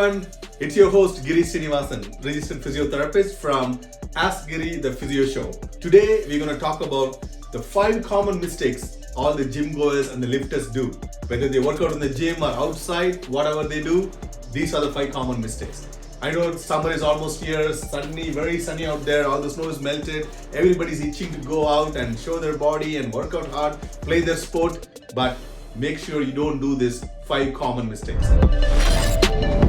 everyone, it's your host Giri Srinivasan, registered physiotherapist from Ask Giri, the Physio Show. Today we're going to talk about the 5 common mistakes all the gym goers and the lifters do. Whether they work out in the gym or outside, whatever they do, these are the 5 common mistakes. I know summer is almost here, sunny, very sunny out there, all the snow is melted, everybody's itching to go out and show their body and work out hard, play their sport, but make sure you don't do this 5 common mistakes.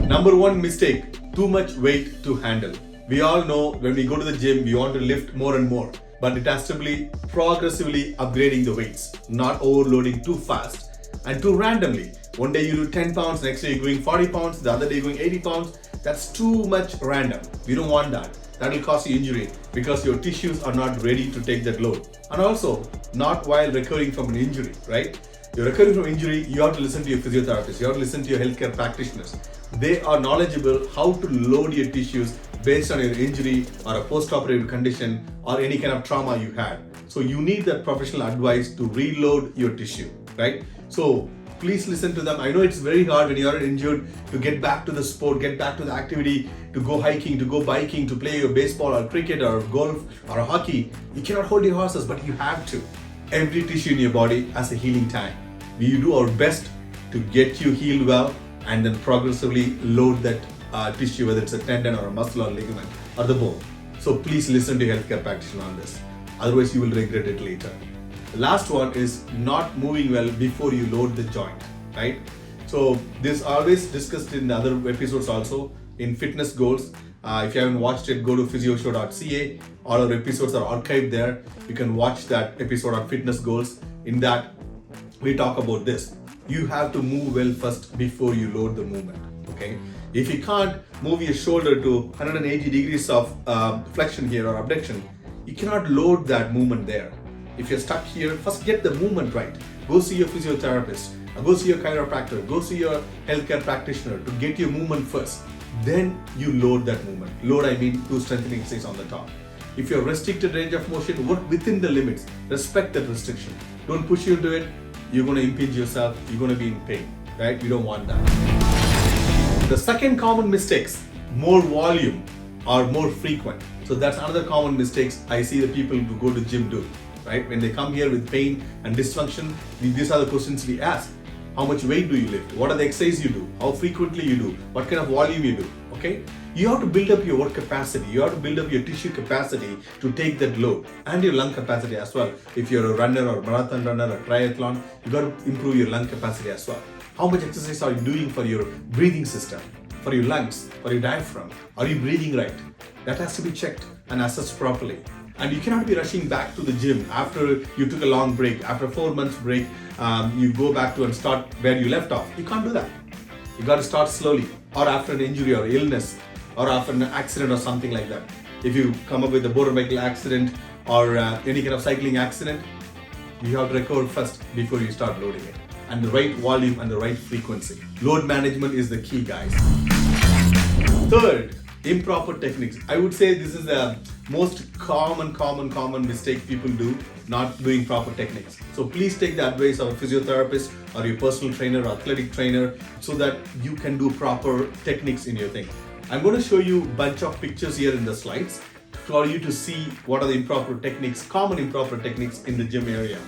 Number 1 mistake, too much weight to handle. We all know when we go to the gym, we want to lift more and more, but it has to be progressively upgrading the weights, not overloading too fast and too randomly. One day you do 10 pounds, next day you're going 40 pounds, the other day you're going 80 pounds. That's too much random. We don't want that. That will cause you injury because your tissues are not ready to take that load. And also, not while recovering from an injury, right? You're recovering from injury, you have to listen to your physiotherapist, you have to listen to your healthcare practitioners. They are knowledgeable how to load your tissues based on your injury or a post-operative condition or any kind of trauma you had. So you need that professional advice to reload your tissue, right? So please listen to them. I know it's very hard when you're injured to get back to the sport, get back to the activity, to go hiking, to go biking, to play your baseball or cricket or golf or hockey. You cannot hold your horses, but you have to. Every tissue in your body has a healing time. We do our best to get you healed well and then progressively load that tissue, whether it's a tendon or a muscle or ligament or the bone. So please listen to your healthcare practitioner on this. Otherwise you will regret it later. The last one is not moving well before you load the joint, right? So this always discussed in other episodes also in fitness goals. If you haven't watched it, go to physioshow.ca. All our episodes are archived there. You can watch that episode on fitness goals. In that, we talk about this. You have to move well first before you load the movement, okay? If you can't move your shoulder to 180 degrees of flexion here or abduction, you cannot load that movement there. If you're stuck here, first get the movement right. Go see your physiotherapist, go see your chiropractor, go see your healthcare practitioner to get your movement first. Then you load that movement. Load, I mean, do strengthening exercise on the top. If you're restricted range of motion, work within the limits. Respect that restriction. Don't push you into it. You're going to impinge yourself. You're going to be in pain, right? You don't want that. The second common mistakes, more volume or more frequent. So that's another common mistakes I see the people who go to gym do. Right? When they come here with pain and dysfunction, these are the questions we ask. How much weight do you lift? What are the exercises you do? How frequently you do? What kind of volume you do? Okay? You have to build up your work capacity. You have to build up your tissue capacity to take that load and your lung capacity as well. If you're a runner or marathon runner or triathlon, you got to improve your lung capacity as well. How much exercise are you doing for your breathing system, for your lungs, for your diaphragm? Are you breathing right? That has to be checked and assessed properly. And you cannot be rushing back to the gym after you took a long break. After 4 months break, you go back to and start where you left off. You can't do that. You got to start slowly, or after an injury or illness, or after an accident or something like that. If you come up with a motorcycle accident or any kind of cycling accident, you have to recover first before you start loading it. And the right volume and the right frequency. Load management is the key, guys. Third, improper techniques. I would say this is the most common mistake people do, not doing proper techniques. So please take the advice of a physiotherapist or your personal trainer or athletic trainer so that you can do proper techniques in your thing. I'm going to show you a bunch of pictures here in the slides for you to see what are the improper techniques, common improper techniques in the gym area.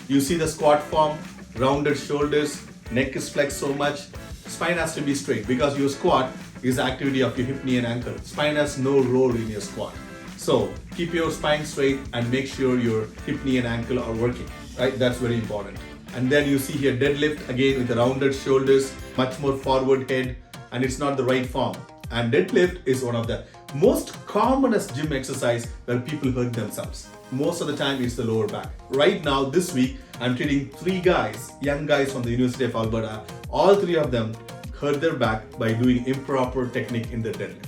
You see the squat form, rounded shoulders, neck is flexed so much, spine has to be straight because your squat is the activity of your hip, knee and ankle. Spine has no role in your squat. So keep your spine straight and make sure your hip, knee and ankle are working, right? That's very important. And then you see here deadlift again with the rounded shoulders, much more forward head, and it's not the right form. And deadlift is one of the most commonest gym exercise where people hurt themselves. Most of the time it's the lower back. Right now, this week, I'm treating 3 guys, young guys from the University of Alberta. All 3 of them hurt their back by doing improper technique in the deadlift.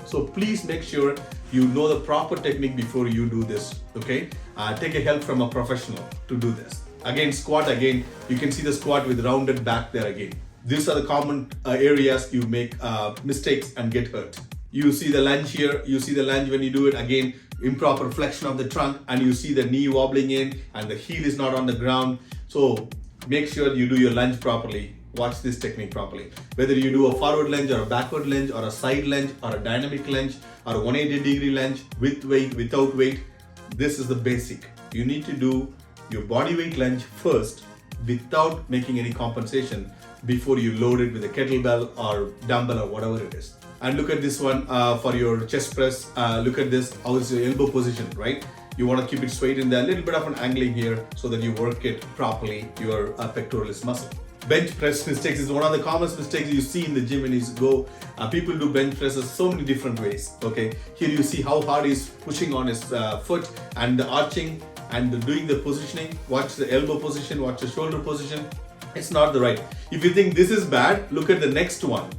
So please make sure you know the proper technique before you do this, okay? Take a help from a professional to do this. Again, squat again, you can see the squat with rounded back there again. These are the common areas you make mistakes and get hurt. You see the lunge here, you see the lunge when you do it, again, improper flexion of the trunk, and you see the knee wobbling in and the heel is not on the ground. So make sure you do your lunge properly. watch this technique properly. Whether you do a forward lunge or a backward lunge or a side lunge or a dynamic lunge or a 180-degree lunge with weight, without weight, this is the basic. You need to do your body weight lunge first without making any compensation before you load it with a kettlebell or dumbbell or whatever it is. And look at this one for your chest press. Look at this, how is your elbow position, right? You want to keep it straight in there, a little bit of an angling here so that you work it properly, your pectoralis muscle. Bench press mistakes is one of the commonest mistakes you see in the gym when you go. People do bench presses so many different ways, okay? Here you see how hard he's pushing on his foot and the arching and doing the positioning. Watch the elbow position, watch the shoulder position. It's not the right. If you think this is bad, look at the next one.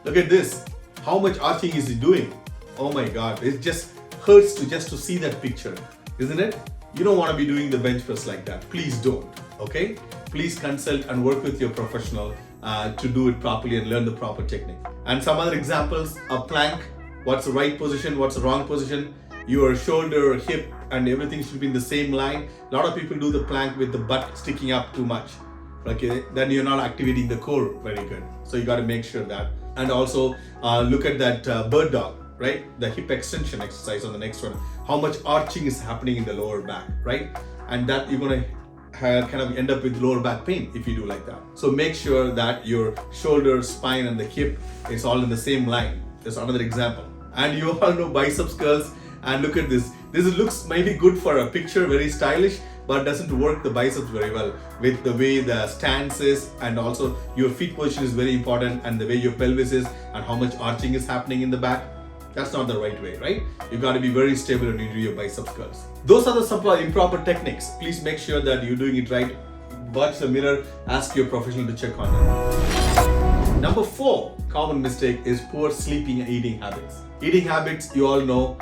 Look at this. How much arching is he doing? Oh my God, it just hurts to see that picture, isn't it? You don't want to be doing the bench press like that. Please don't, okay? Please consult and work with your professional to do it properly and learn the proper technique. And some other examples, a plank, what's the right position, what's the wrong position, your shoulder, hip, and everything should be in the same line. A lot of people do the plank with the butt sticking up too much. Okay, then you're not activating the core very good. So you got to make sure that. And also look at that bird dog, right? The hip extension exercise on the next one. How much arching is happening in the lower back, right? And that you're going to kind of end up with lower back pain if you do like that. So make sure that your shoulder, spine, and the hip is all in the same line. That's another example. And you all know biceps curls. And look at this. This looks maybe good for a picture, very stylish, but doesn't work the biceps very well with the way the stance is, and also your feet position is very important, and the way your pelvis is and how much arching is happening in the back. That's not the right way, right? You got to be very stable when you do your biceps curls. Those are the some improper techniques. Please make sure that you're doing it right. Watch the mirror, ask your professional to check on that. Number 4 common mistake is poor sleeping and eating habits. Eating habits, you all know,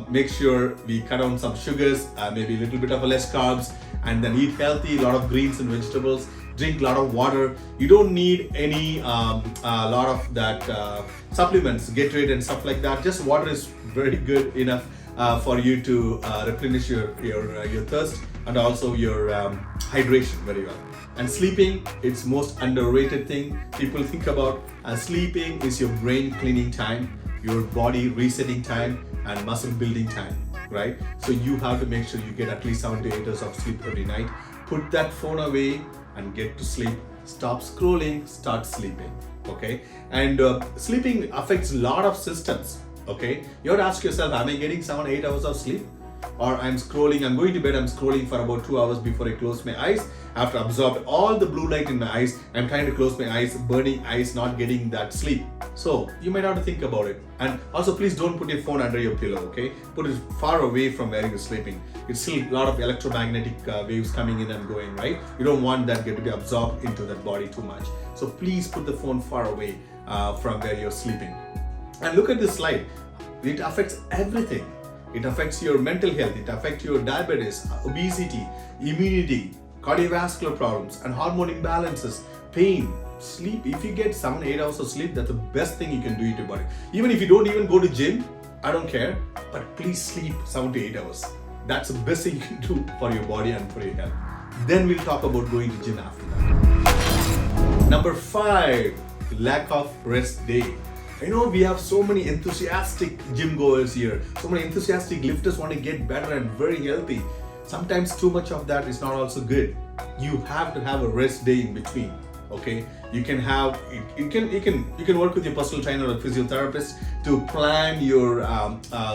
make sure we cut down some sugars, maybe a little bit of less carbs, and then eat healthy, a lot of greens and vegetables, drink a lot of water. You don't need any lot of that supplements, Gatorade and stuff like that. Just water is very good enough for you to replenish your thirst and also your hydration very well. And sleeping, it's most underrated thing people think about. Sleeping is your brain cleaning time, your body resetting time, and muscle building time, right? So you have to make sure you get at least 7 to 8 hours of sleep every night. Put that phone away and get to sleep. Stop scrolling, start sleeping, okay? And sleeping affects a lot of systems, okay? You have to ask yourself, am I getting 7 to 8 hours of sleep? Or I'm going to bed, I'm scrolling for about 2 hours before I close my eyes. After absorbed all the blue light in my eyes, I'm trying to close my eyes, burning eyes, not getting that sleep. So you might have to think about it. And also please don't put your phone under your pillow, okay? Put it far away from where you're sleeping. It's still a lot of electromagnetic waves coming in and going, right? You don't want that to be absorbed into that body too much. So please put the phone far away from where you're sleeping. And look at this slide. It affects everything. It affects your mental health, it affects your diabetes, obesity, immunity, cardiovascular problems, and hormone imbalances, pain, sleep. If you get 7 to 8 hours of sleep, that's the best thing you can do to your body. Even if you don't even go to gym, I don't care, but please sleep 7 to 8 hours. That's the best thing you can do for your body and for your health. Then we'll talk about going to gym after that. Number 5, lack of rest day. You know, we have so many enthusiastic gym goers here. So many enthusiastic lifters want to get better and very healthy. Sometimes too much of that is not also good. You have to have a rest day in between. Okay, you can work with your personal trainer or physiotherapist to plan your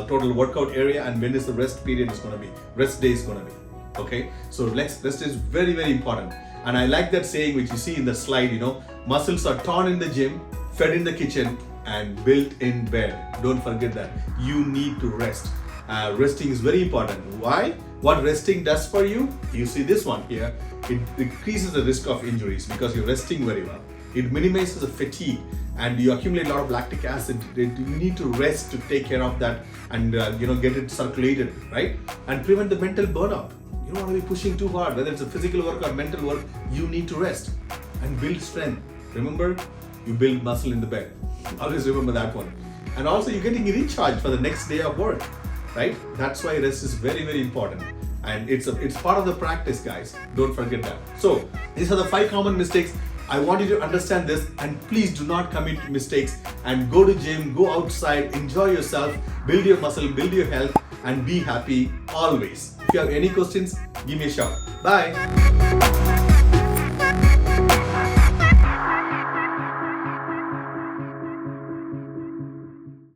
total workout area and when is the rest period is going to be, rest day is going to be. Okay, so rest is very, very important. And I like that saying which you see in the slide, you know, muscles are torn in the gym, fed in the kitchen, and built in bed. Don't forget that. You need to rest. Resting is very important. Why? What resting does for you? You see this one here. It decreases the risk of injuries because you're resting very well. It minimizes the fatigue and you accumulate a lot of lactic acid. You need to rest to take care of that and get it circulated, right? And prevent the mental burnout. You don't want to be pushing too hard, whether it's a physical work or mental work. You need to rest and build strength. Remember, you build muscle in the bed. Always remember that one. And also you're getting recharged for the next day of work, right? That's why rest is very, very important. And it's part of the practice, guys. Don't forget that. So these are the 5 common mistakes. I want you to understand this, and please do not commit mistakes and go to gym, go outside, enjoy yourself, build your muscle, build your health, and be happy always. If you have any questions, give me a shout. Bye.